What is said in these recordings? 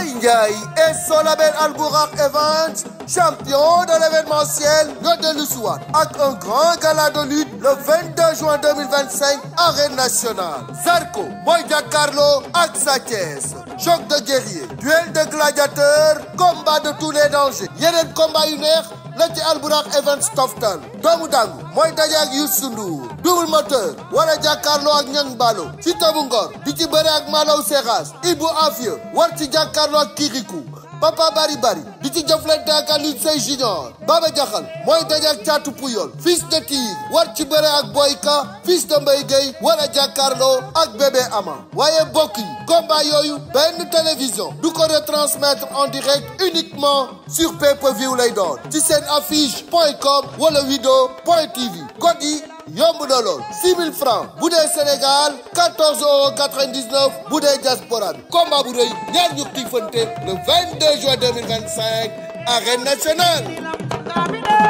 Boy Ndiaye et son label Albourakh Events, champion de l'événementiel, ñoo dellu si waat ak un grand gala de lutte le 22 juin 2025 arène nationale. Zarko mooy jàkkaarloo ak Sa Thiès, choc de guerrier, duel de gladiateurs, combat de tous les dangers. yeneen combat yu neex la ci Albourakh Events toftal. doomu dangu mooy daje ak Youssou Ndour, double moteur wala jàkkaarloo ak Niang Ballo. Siteu bu Ngor di ci bëre ak Malaw Seras. Ibou Afia war ci jàkkaarloo ak Kirikou. Papa Bari Bari di ci jëflante ak Alioune Seye Junior. Baba Jaxal mooy daje ak Thiatou Pouyol. Fils de Tigre war ci bëre ak Boyka. Fils de Mbaye Gueye wala jàkkaarloo ak Bébé Ama. waaye bokk yi combat yooyu benn télévision du ko retransmettre en direct uniquement sur pay-per-view lay doon ci seen affiche.com wala wido.tv. code yi yomb na lool 6 000 francs bu dee Sénégal 14,99 € bu dee diaspora bi. combat bu rëy ñaar ñu xiifante le 22 juin 2025 arène nationale.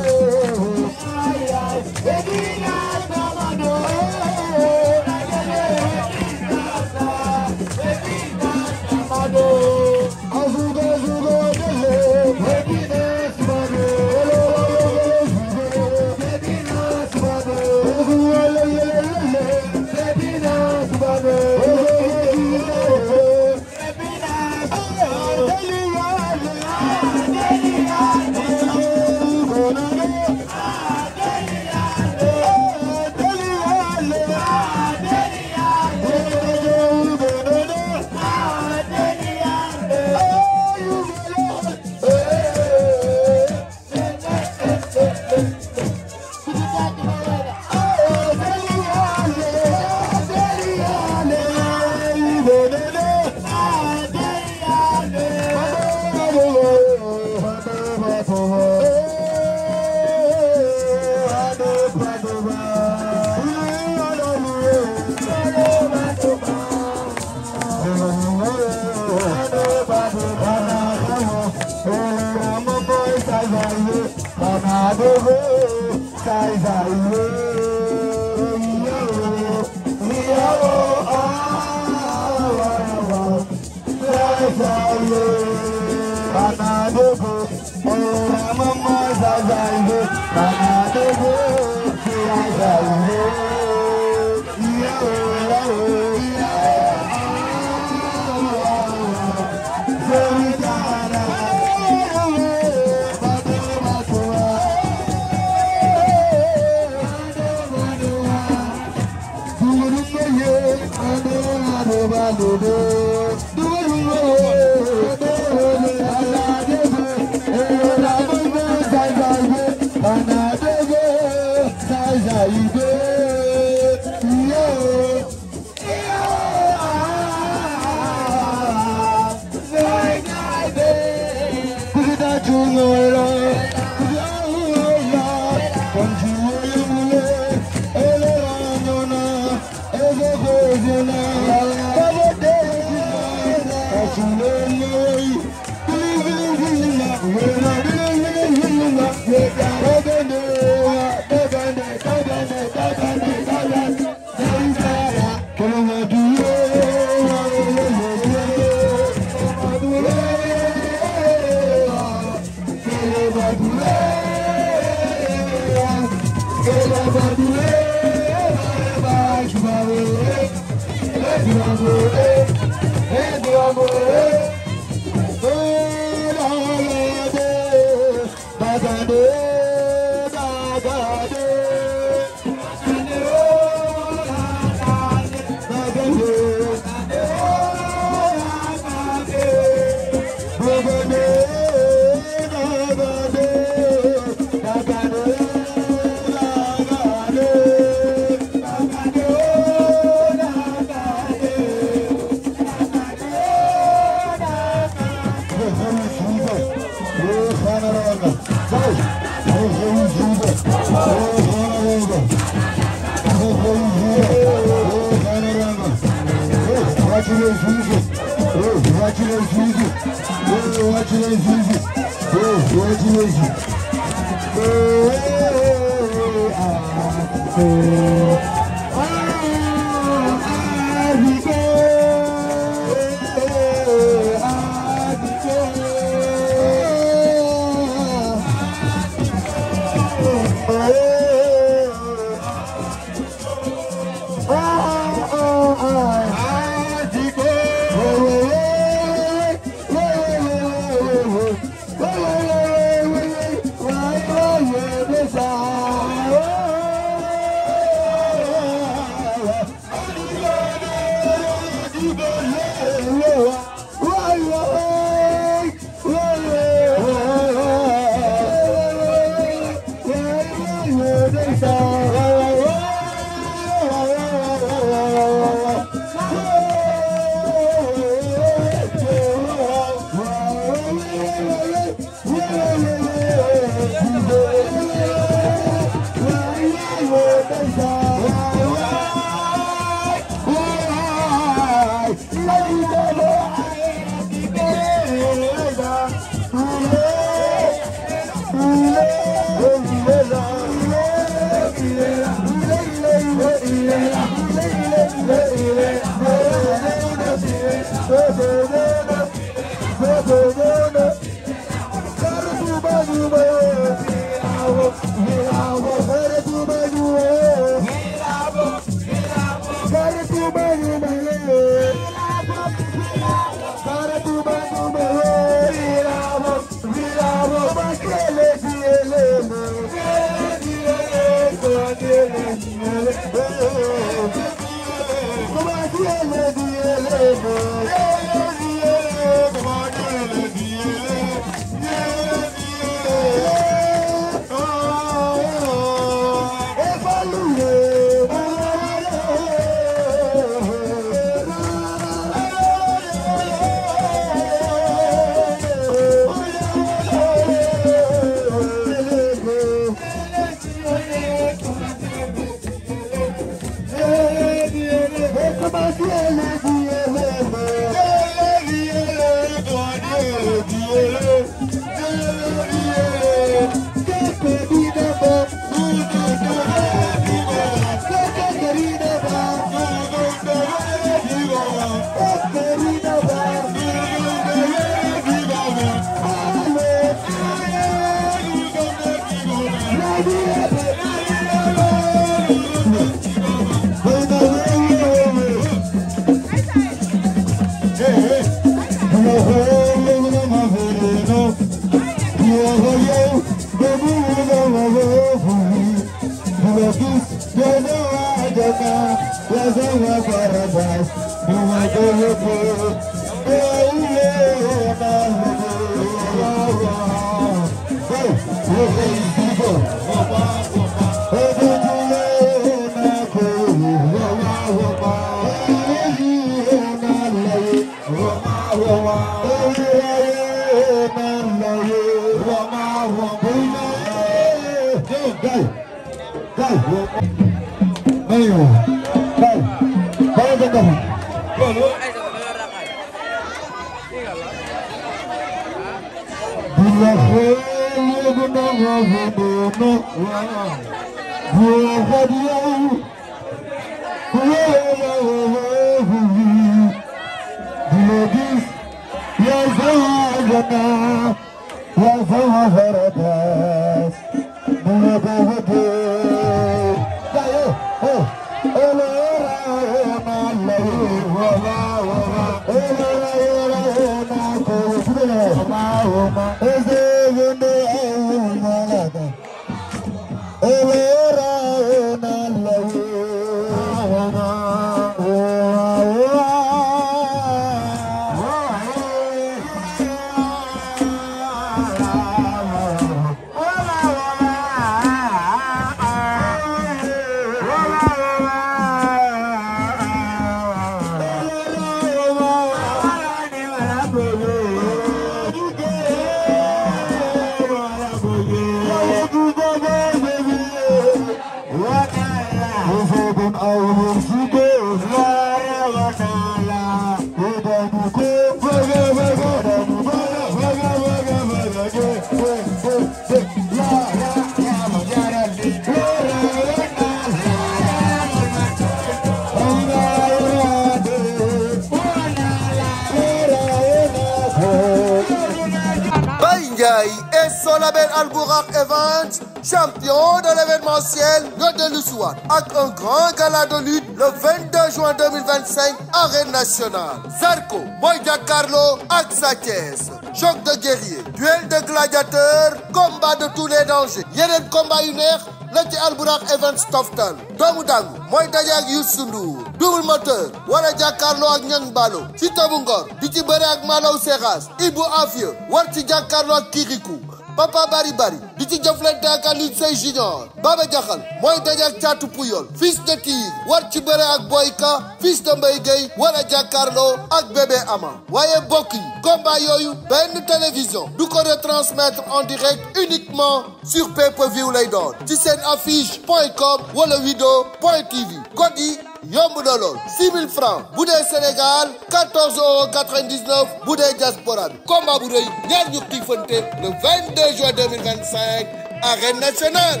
Ndiaye et son label Albourakh Events, champion de l'événementiel, ñoo dellu si waat ak un grand gala de lutte le 22 juin 2025 arène nationale. Zarko mooy jàkkaarloo ak Sa Thiès, choc de guerrier, duel de gladiateurs, combat de tous les dangers. yeneen combat yu neex la ci Albourakh Events toftal. doomu dangu mooy daje ak Youssou Ndour, double moteur wala jàkkaarloo ak Niang Ballo. Siteu bu Ngor di ci bëre ak Malaw Seras. Ibou Afia war ci jàkkaarloo ak Kirikou. Papa Bari Bari di ci jëflante ak Alioune Seye Junior. Baba Jaxal mooy daje ak Thiatou Pouyol. Fils de Tigre war ci bëre ak Boyka. Fils de Mbaye Gueye wala jàkkaarloo ak Bébé Ama. waaye bokk yi combat yooyu benn télévision du ko retransmettre en direct uniquement sur pay-per-view lay doon ci seen affiche.com wala wido.tv. code yi yomb na lool 6 000 francs bu dee Sénégal 14,99 € bu dee diaspora bi. combat bu rëy ñaar ñu xiifante le 22 juin 2025 arène nationale.